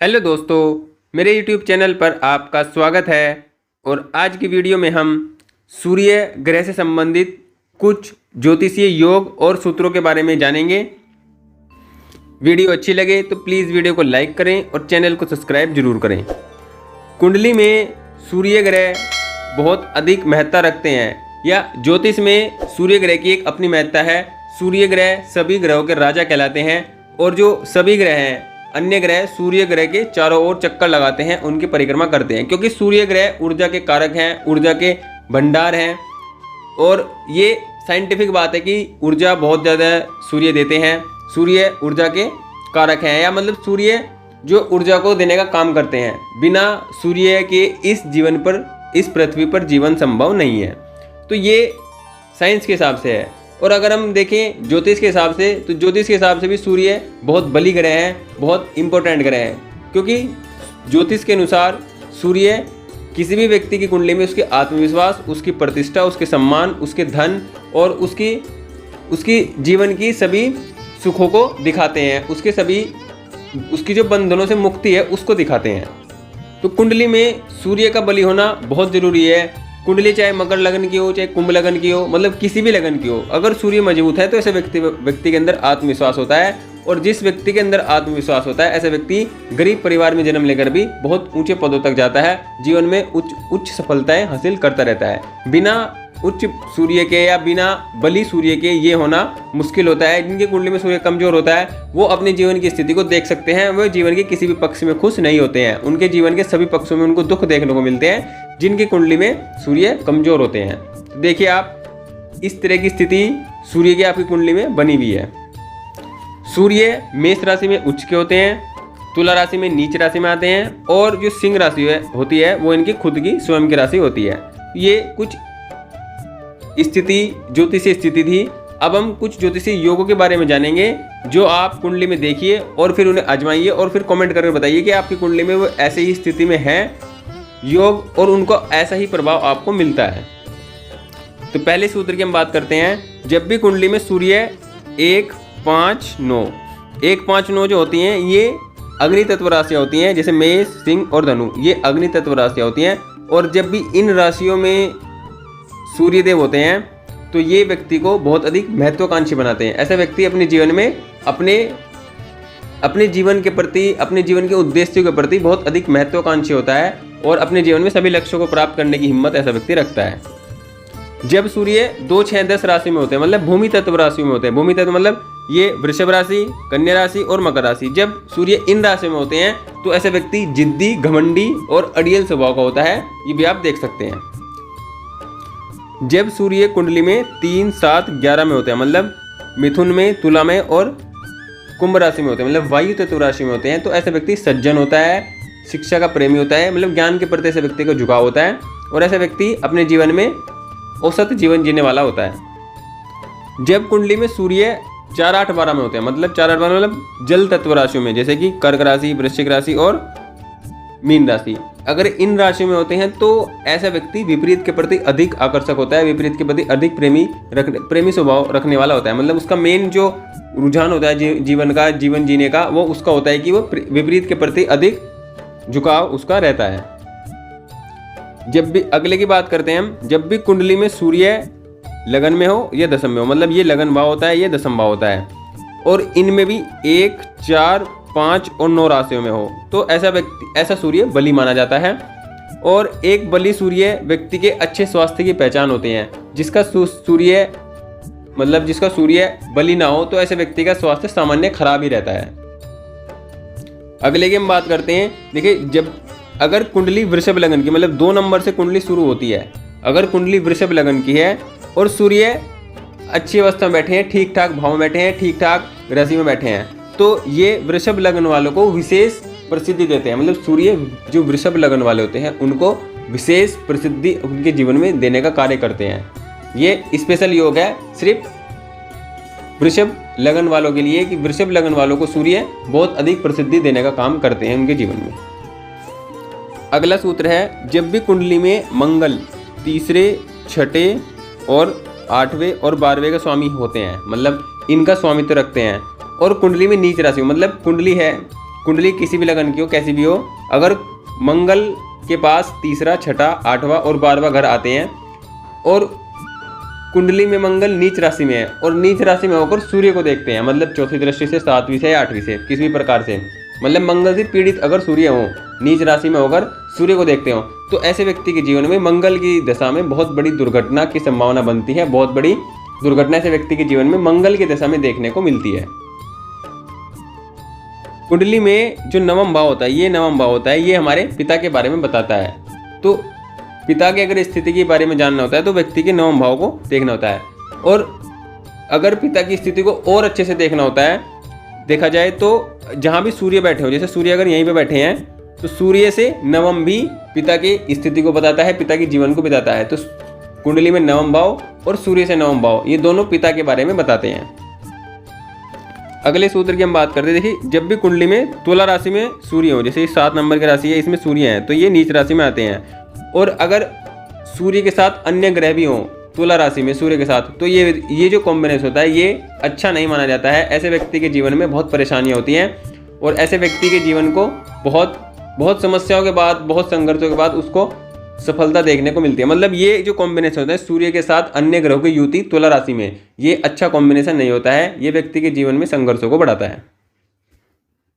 Hello दोस्तों, मेरे YouTube channel पर आपका स्वागत है। और आज की वीडियो में हम सूर्य ग्रह से संबंधित कुछ ज्योतिषीय योग और सूत्रों के बारे में जानेंगे। वीडियो अच्छी लगे तो प्लीज़ वीडियो को लाइक करें और चैनल को सब्सक्राइब जरूर करें। कुंडली में सूर्य ग्रह बहुत अधिक महत्ता रखते हैं, या ज्योतिष में सूर्य ग्रह की एक अपनी महत्ता है। सूर्य ग्रह सभी ग्रहों के राजा कहलाते हैं, और जो सभी ग्रह हैं अन्य ग्रह सूर्य ग्रह के चारों ओर चक्कर लगाते हैं, उनकी परिक्रमा करते हैं, क्योंकि सूर्य ग्रह ऊर्जा के कारक हैं, ऊर्जा के भंडार हैं। और ये साइंटिफिक बात है कि ऊर्जा बहुत ज़्यादा सूर्य देते हैं। सूर्य ऊर्जा के कारक हैं, या मतलब सूर्य जो ऊर्जा को देने का काम करते हैं। बिना सूर्य के इस जीवन पर, इस पृथ्वी पर जीवन संभव नहीं है। तो ये साइंस के हिसाब से है। और अगर हम देखें ज्योतिष के हिसाब से, तो ज्योतिष के हिसाब से भी सूर्य बहुत बली ग्रह हैं, बहुत इंपॉर्टेंट ग्रह हैं, क्योंकि ज्योतिष के अनुसार सूर्य किसी भी व्यक्ति की कुंडली में उसके आत्मविश्वास, उसकी प्रतिष्ठा, उसके सम्मान, उसके धन और उसकी जीवन की सभी सुखों को दिखाते हैं। उसकी जो बंधनों से मुक्ति है उसको दिखाते हैं। तो कुंडली में सूर्य का बली होना बहुत ज़रूरी है। कुंडली चाहे मकर लगन की हो, चाहे कुंभ लगन की हो, मतलब किसी भी लगन की हो, अगर सूर्य मजबूत है तो ऐसे व्यक्ति के अंदर आत्मविश्वास होता है। और जिस व्यक्ति के अंदर आत्मविश्वास होता है, ऐसे व्यक्ति गरीब परिवार में जन्म लेकर भी बहुत ऊंचे पदों तक जाता है, जीवन में उच्च सफलताएं हासिल करता रहता है। बिना उच्च सूर्य के या बिना बली सूर्य के ये होना मुश्किल होता है। जिनकी कुंडली में सूर्य कमजोर होता है वो अपने जीवन की स्थिति को देख सकते हैं, वो जीवन के किसी भी पक्ष में खुश नहीं होते हैं। उनके जीवन के सभी पक्षों में उनको दुख देखने को मिलते हैं, जिनकी कुंडली में सूर्य कमजोर होते हैं। देखिए आप, इस तरह की स्थिति सूर्य की आपकी कुंडली में बनी हुई है। सूर्य मेष राशि में उच्च के होते हैं, तुला राशि में नीच राशि में आते हैं, और जो सिंह राशि होती है वो इनकी खुद की स्वयं की राशि होती है। ये कुछ स्थिति ज्योतिषीय स्थिति थी। अब हम कुछ ज्योतिषीय योगों के बारे में जानेंगे, जो आप कुंडली में देखिए और फिर उन्हें आजमाइए और फिर कमेंट करके बताइए कि आपकी कुंडली में वो ऐसे ही स्थिति में है योग, और उनको ऐसा ही प्रभाव आपको मिलता है। तो पहले सूत्र की हम बात करते हैं। जब भी कुंडली में सूर्य 1, 5, 9 जो होती हैं, ये अग्नि तत्व राशियाँ होती हैं, जैसे मेष, सिंह और धनु, ये अग्नि तत्व राशियाँ होती हैं। और जब भी इन राशियों में सूर्यदेव होते हैं तो ये व्यक्ति को बहुत अधिक महत्वाकांक्षी बनाते हैं। ऐसे व्यक्ति अपने जीवन में अपने जीवन के प्रति, अपने जीवन के उद्देश्यों के प्रति बहुत अधिक महत्वाकांक्षी होता है, और अपने जीवन में सभी लक्ष्यों को प्राप्त करने की हिम्मत ऐसा व्यक्ति रखता है। जब सूर्य 2, 6, 10 राशि में होते हैं, मतलब भूमि तत्व राशि में होते हैं, भूमि तत्व मतलब ये वृषभ राशि, कन्या राशि और मकर राशि, जब सूर्य इन राशि में होते हैं तो ऐसे व्यक्ति जिद्दी, घमंडी और अड़ियल स्वभाव का होता है। ये भी आप देख सकते हैं। जब सूर्य कुंडली में 3, 7, 11 में होते हैं, मतलब मिथुन में, तुला में और कुंभ राशि में होते हैं, मतलब वायु तत्व राशि में होते हैं, तो ऐसा व्यक्ति सज्जन होता है, शिक्षा का प्रेमी होता है, मतलब ज्ञान के प्रति ऐसे व्यक्ति का झुकाव होता है, और ऐसा व्यक्ति अपने जीवन में औसत जीवन जीने वाला होता है। जब कुंडली में सूर्य 4, 8, 12 में होते हैं, मतलब 4, 8, 12 मतलब जल तत्व राशियों में, जैसे कि कर्क राशि, वृश्चिक राशि और मीन राशि, अगर इन राशियों में होते हैं तो ऐसा व्यक्ति विपरीत के प्रति अधिक आकर्षक होता है, विपरीत के प्रति अधिक प्रेमी स्वभाव रखने वाला होता है। मतलब उसका मेन जो रुझान होता है जीवन जीने का, वो उसका होता है कि वो विपरीत के प्रति अधिक झुकाव उसका रहता है। जब भी अगले की बात करते हैं हम, जब भी कुंडली में सूर्य लगन में हो या दशम में हो, मतलब ये लगन भाव होता है, ये दशम भाव होता है, और इनमें भी 1, 4, 5 और 9 राशियों में हो, तो ऐसा सूर्य बली माना जाता है। और एक बली सूर्य व्यक्ति के अच्छे स्वास्थ्य की पहचान होते हैं। जिसका सूर्य बली ना हो तो ऐसे व्यक्ति का स्वास्थ्य सामान्य खराब ही रहता है। अगले की हम बात करते हैं। देखिए, अगर कुंडली वृषभ लगन की, मतलब 2 नंबर से कुंडली शुरू होती है, अगर कुंडली वृषभ लगन की है और सूर्य अच्छी अवस्था में बैठे हैं, ठीक ठाक भाव में बैठे हैं, ठीक ठाक राशि में बैठे हैं, तो ये वृषभ लगन वालों को विशेष प्रसिद्धि देते हैं। मतलब सूर्य जो वृषभ लगन वाले होते हैं उनको विशेष प्रसिद्धि उनके जीवन में देने का कार्य करते हैं। ये स्पेशल योग है सिर्फ वृषभ लगन वालों के लिए, कि वृषभ लगन वालों को सूर्य बहुत अधिक प्रसिद्धि देने का काम करते हैं उनके जीवन में। अगला सूत्र है, जब भी कुंडली में मंगल 3, 6 और 8वें और 12वें का स्वामी होते हैं, मतलब इनका स्वामित्व रखते हैं, और कुंडली में नीच राशि, मतलब कुंडली है कुंडली किसी भी लगन की हो, कैसी भी हो, अगर मंगल के पास तीसरा, छठा, आठवां और 12वां घर आते हैं और कुंडली में मंगल नीच राशि में है और नीच राशि में होकर सूर्य को देखते हैं, मतलब चौथी दृष्टि से, 7वीं से या 8वीं से, किसी भी प्रकार से, मतलब मंगल से पीड़ित अगर सूर्य हो, नीच राशि में होकर सूर्य को देखते हो, तो ऐसे व्यक्ति के जीवन में मंगल की दशा में बहुत बड़ी दुर्घटना की संभावना बनती है। बहुत बड़ी दुर्घटना ऐसे व्यक्ति के जीवन में मंगल की दशा में देखने को मिलती है। कुंडली में जो नवम भाव होता है, ये नवम भाव होता है, ये हमारे पिता के बारे में बताता है। तो पिता की अगर स्थिति के बारे में जानना होता है तो व्यक्ति के नवम भाव को देखना होता है। और अगर पिता की स्थिति को और अच्छे से देखना होता है, देखा जाए तो जहाँ भी सूर्य बैठे हो, जैसे सूर्य अगर यहीं पे बैठे हैं तो सूर्य से नवम भी पिता की स्थिति को बताता है, पिता के जीवन को बताता है। तो कुंडली में नवम भाव और सूर्य से नवम भाव, ये दोनों पिता के बारे में बताते हैं। अगले सूत्र की हम बात करते हैं। देखिए, जब भी कुंडली में तुला राशि में सूर्य हो, जैसे 7 नंबर की राशि है, इसमें सूर्य है तो ये नीच राशि में आते हैं। और अगर सूर्य के साथ अन्य ग्रह भी हों तुला राशि में सूर्य के साथ, तो ये जो कॉम्बिनेशन होता है ये अच्छा नहीं माना जाता है। ऐसे व्यक्ति के जीवन में बहुत परेशानियाँ होती हैं और ऐसे व्यक्ति के जीवन को बहुत समस्याओं के बाद, बहुत संघर्षों के बाद उसको सफलता देखने को मिलती है। मतलब ये जो कॉम्बिनेशन होता है सूर्य के साथ अन्य ग्रहों की युति तुला राशि में, ये अच्छा कॉम्बिनेशन नहीं होता है, ये व्यक्ति के जीवन में संघर्षों को बढ़ाता है।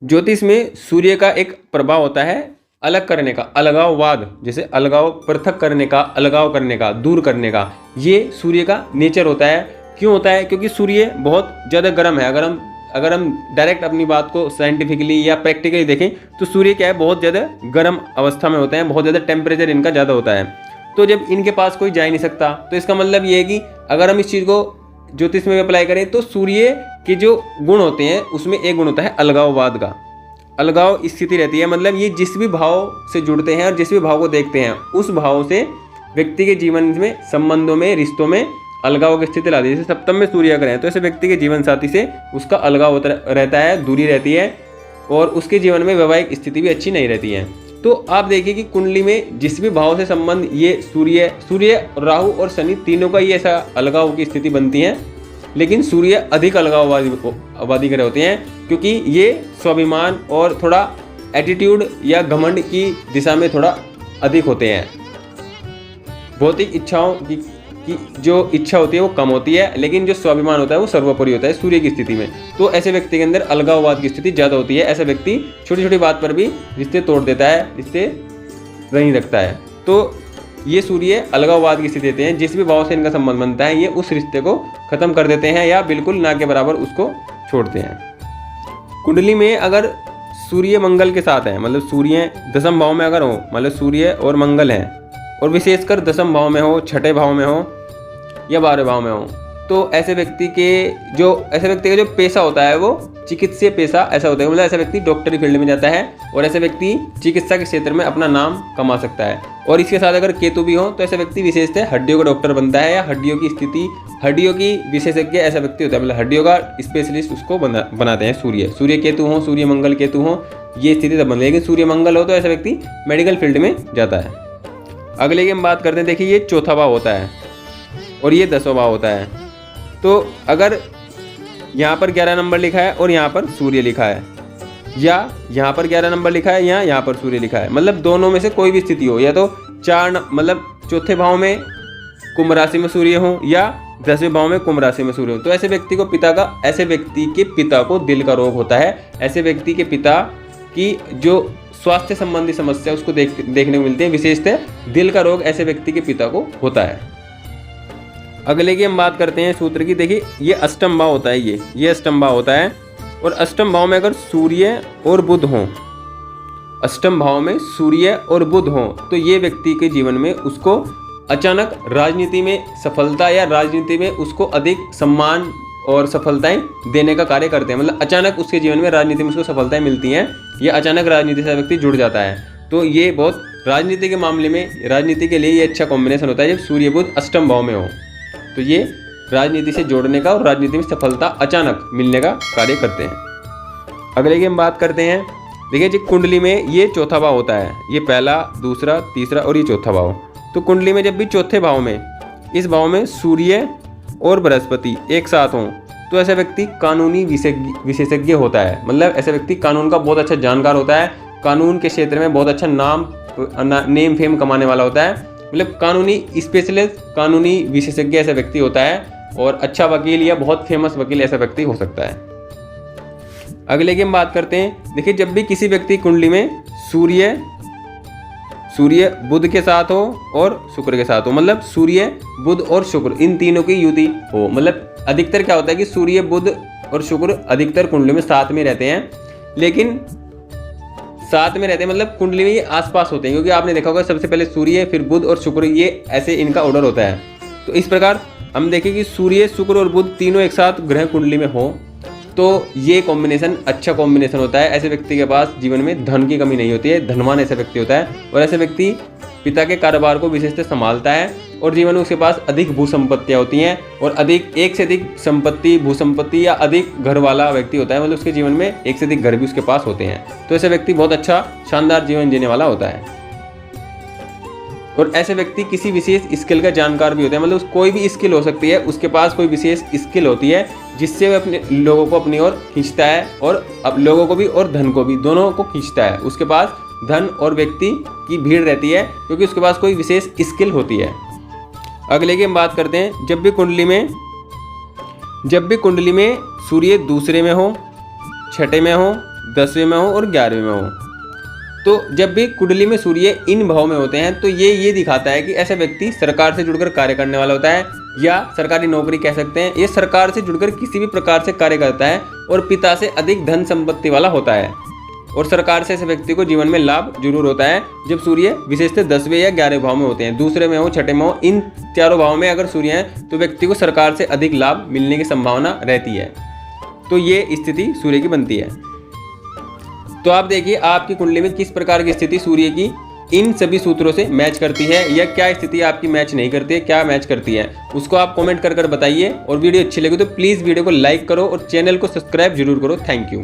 ज्योतिष में सूर्य का एक प्रभाव होता है अलग करने का, अलगाववाद, जैसे अलगाव, पृथक करने का, अलगाव करने का, दूर करने का, ये सूर्य का नेचर होता है। क्यों होता है? क्योंकि सूर्य बहुत ज़्यादा गर्म है। अगर हम डायरेक्ट अपनी बात को साइंटिफिकली या प्रैक्टिकली देखें तो सूर्य क्या है, बहुत ज़्यादा गर्म अवस्था में होते हैं, बहुत ज़्यादा टेम्परेचर इनका ज़्यादा होता है। तो जब इनके पास कोई जा ही नहीं सकता, तो इसका मतलब ये है कि अगर हम इस चीज़ को ज्योतिष में अप्लाई करें तो सूर्य के जो गुण होते हैं उसमें एक गुण होता है अलगाववाद का। अलगाव स्थिति रहती है, मतलब ये जिस भी भाव से जुड़ते हैं और जिस भी भाव को देखते हैं उस भाव से व्यक्ति के जीवन में, संबंधों में, रिश्तों में अलगाव की स्थिति लाती है। जैसे सप्तम में सूर्य अगर है तो ऐसे व्यक्ति के जीवन साथी से उसका अलगाव रहता है, दूरी रहती है और उसके जीवन में वैवाहिक स्थिति भी अच्छी नहीं रहती है। तो आप देखिए कि कुंडली में जिस भी भाव से संबंध, ये सूर्य, राहु और शनि तीनों का ये ऐसा अलगाव की स्थिति बनती है। लेकिन सूर्य अधिक अलगाववादी ग्रह होते हैं क्योंकि ये स्वाभिमान और थोड़ा एटीट्यूड या घमंड की दिशा में थोड़ा अधिक होते हैं। भौतिक इच्छाओं की जो इच्छा होती है वो कम होती है, लेकिन जो स्वाभिमान होता है वो सर्वोपरि होता है सूर्य की स्थिति में। तो ऐसे व्यक्ति के अंदर अलगाववाद की स्थिति ज़्यादा होती है। ऐसा व्यक्ति छोटी छोटी बात पर भी रिश्ते तोड़ देता है, रिश्ते नहीं रखता है। तो ये सूर्य अलगाववाद की स्थिति देते हैं। जिस भी भाव से इनका संबंध बनता है ये उस रिश्ते को खत्म कर देते हैं या बिल्कुल ना के बराबर उसको छोड़ते हैं। कुंडली में अगर सूर्य मंगल के साथ है, मतलब सूर्य दशम भाव में अगर हो, मतलब सूर्य और मंगल है और विशेषकर दशम भाव में हो, छठे भाव में हो या 12वें भाव में हो, तो ऐसे व्यक्ति का जो पेशा होता है वो चिकित्सीय पेशा ऐसा होता है। मतलब ऐसा व्यक्ति डॉक्टरी फील्ड में जाता है और ऐसा व्यक्ति चिकित्सा के क्षेत्र में अपना नाम कमा सकता है। और इसके साथ अगर केतु भी हो तो ऐसा व्यक्ति विशेषतः हड्डियों का डॉक्टर बनता है या हड्डियों की विशेषज्ञ ऐसा व्यक्ति होता है, मतलब हड्डियों का स्पेशलिस्ट उसको बनाते हैं। सूर्य केतु हो, सूर्य मंगल केतु हो, ये स्थिति तब बनती है। लेकिन सूर्य मंगल हो तो ऐसा व्यक्ति मेडिकल फील्ड में जाता है। अगले की हम बात करते हैं। देखिए, ये चौथा भाव होता है और ये 10वां भाव होता है। तो अगर यहाँ पर 11 नंबर लिखा है और यहाँ पर सूर्य लिखा है, या यहाँ पर 11 नंबर लिखा है या यहाँ पर सूर्य लिखा है, मतलब दोनों में से कोई भी स्थिति हो, या तो मतलब चौथे भाव में कुंभ राशि में सूर्य हो या 10वें भाव में कुंभ राशि में सूर्य हो, तो ऐसे व्यक्ति के पिता को दिल का रोग होता है। ऐसे व्यक्ति के पिता की जो स्वास्थ्य संबंधी समस्या उसको देखने को मिलती है। विशेषतः दिल का रोग ऐसे व्यक्ति के पिता को होता है। अगले की हम बात करते हैं सूत्र की। देखिए, ये अष्टम भाव होता है, ये अष्टम भाव होता है। और अष्टम भाव में अगर सूर्य और बुध हों, अष्टम भाव में सूर्य और बुध हों तो ये व्यक्ति के जीवन में उसको अचानक राजनीति में सफलता या राजनीति में उसको अधिक सम्मान और सफलताएं देने का कार्य करते हैं। मतलब अचानक उसके जीवन में राजनीति में उसको सफलताएं मिलती हैं या अचानक राजनीति से व्यक्ति जुड़ जाता है। तो ये बहुत राजनीति के मामले में, राजनीति के लिए ये अच्छा कॉम्बिनेशन होता है जब सूर्य बुध अष्टम भाव में हो, तो ये राजनीति से जोड़ने का और राजनीति में सफलता अचानक मिलने का कार्य करते हैं। अगले की हम बात करते हैं। देखिए जी, कुंडली में ये चौथा भाव होता है, ये पहला, दूसरा, तीसरा और ये चौथा भाव। तो कुंडली में जब भी चौथे भाव में, इस भाव में सूर्य और बृहस्पति एक साथ हों तो ऐसा व्यक्ति कानूनी विशेषज्ञ होता है। मतलब ऐसा व्यक्ति कानून का बहुत अच्छा जानकार होता है, कानून के क्षेत्र में बहुत अच्छा नेम फेम कमाने वाला होता है। मतलब कानूनी स्पेशलिस्ट, कानूनी विशेषज्ञ ऐसा व्यक्ति होता है, और अच्छा वकील या बहुत फेमस वकील ऐसा व्यक्ति हो सकता है। अगले की हम बात करते हैं। देखिए, जब भी किसी व्यक्ति कुंडली में सूर्य बुध के साथ हो और शुक्र के साथ हो, मतलब सूर्य बुध और शुक्र इन तीनों की युति हो, मतलब अधिकतर क्या होता है कि सूर्य बुध और शुक्र अधिकतर कुंडली में साथ में रहते हैं, लेकिन साथ में रहते हैं मतलब कुंडली में ये आसपास होते हैं, क्योंकि आपने देखा होगा सबसे पहले सूर्य, फिर बुध और शुक्र, ये ऐसे इनका ऑर्डर होता है। तो इस प्रकार हम देखें कि सूर्य, शुक्र और बुध तीनों एक साथ ग्रह कुंडली में हो तो ये कॉम्बिनेशन अच्छा कॉम्बिनेशन होता है। ऐसे व्यक्ति के पास जीवन में धन की कमी नहीं होती है, धनवान ऐसा व्यक्ति होता है, और ऐसे व्यक्ति पिता के कारोबार को विशेषतः संभालता है, और जीवन में उसके पास अधिक भू संपत्तियाँ होती हैं, और एक से अधिक संपत्ति, भू संपत्ति या अधिक घर वाला व्यक्ति होता है, मतलब उसके जीवन में एक से अधिक घर भी उसके पास होते हैं। तो ऐसा व्यक्ति बहुत अच्छा शानदार जीवन जीने वाला होता है। और ऐसे व्यक्ति किसी विशेष स्किल का जानकार भी होता है, मतलब कोई भी स्किल हो सकती है, उसके पास कोई विशेष स्किल होती है जिससे वह अपने लोगों को अपनी ओर खींचता है, और अब लोगों को भी और धन को भी, दोनों को खींचता है। उसके पास धन और व्यक्ति की भीड़ रहती है, क्योंकि उसके पास कोई विशेष स्किल होती है। अगले की हम बात करते हैं। जब भी कुंडली में सूर्य दूसरे में हो, छठे में हो, 10वें में हो और 11वें में हो, तो जब भी कुंडली में सूर्य इन भाव में होते हैं तो ये दिखाता है कि ऐसा व्यक्ति सरकार से जुड़कर कार्य करने वाला होता है, या सरकारी नौकरी कह सकते हैं। ये सरकार से जुड़कर किसी भी प्रकार से कार्य करता है, और पिता से अधिक धन संपत्ति वाला होता है, और सरकार से ऐसे व्यक्ति को जीवन में लाभ जरूर होता है। जब सूर्य विशेषतः 10वें या 11वें भाव में होते हैं, दूसरे में हो, छठे में हो, इन चारों भाव में अगर सूर्य है तो व्यक्ति को सरकार से अधिक लाभ मिलने की संभावना रहती है। तो ये स्थिति सूर्य की बनती है। तो आप देखिए आपकी कुंडली में किस प्रकार की स्थिति सूर्य की इन सभी सूत्रों से मैच करती है, या क्या स्थिति आपकी मैच नहीं करती है, क्या मैच करती है, उसको आप कमेंट कर बताइए। और वीडियो अच्छी लगी तो प्लीज़ वीडियो को लाइक करो और चैनल को सब्सक्राइब जरूर करो। Thank you.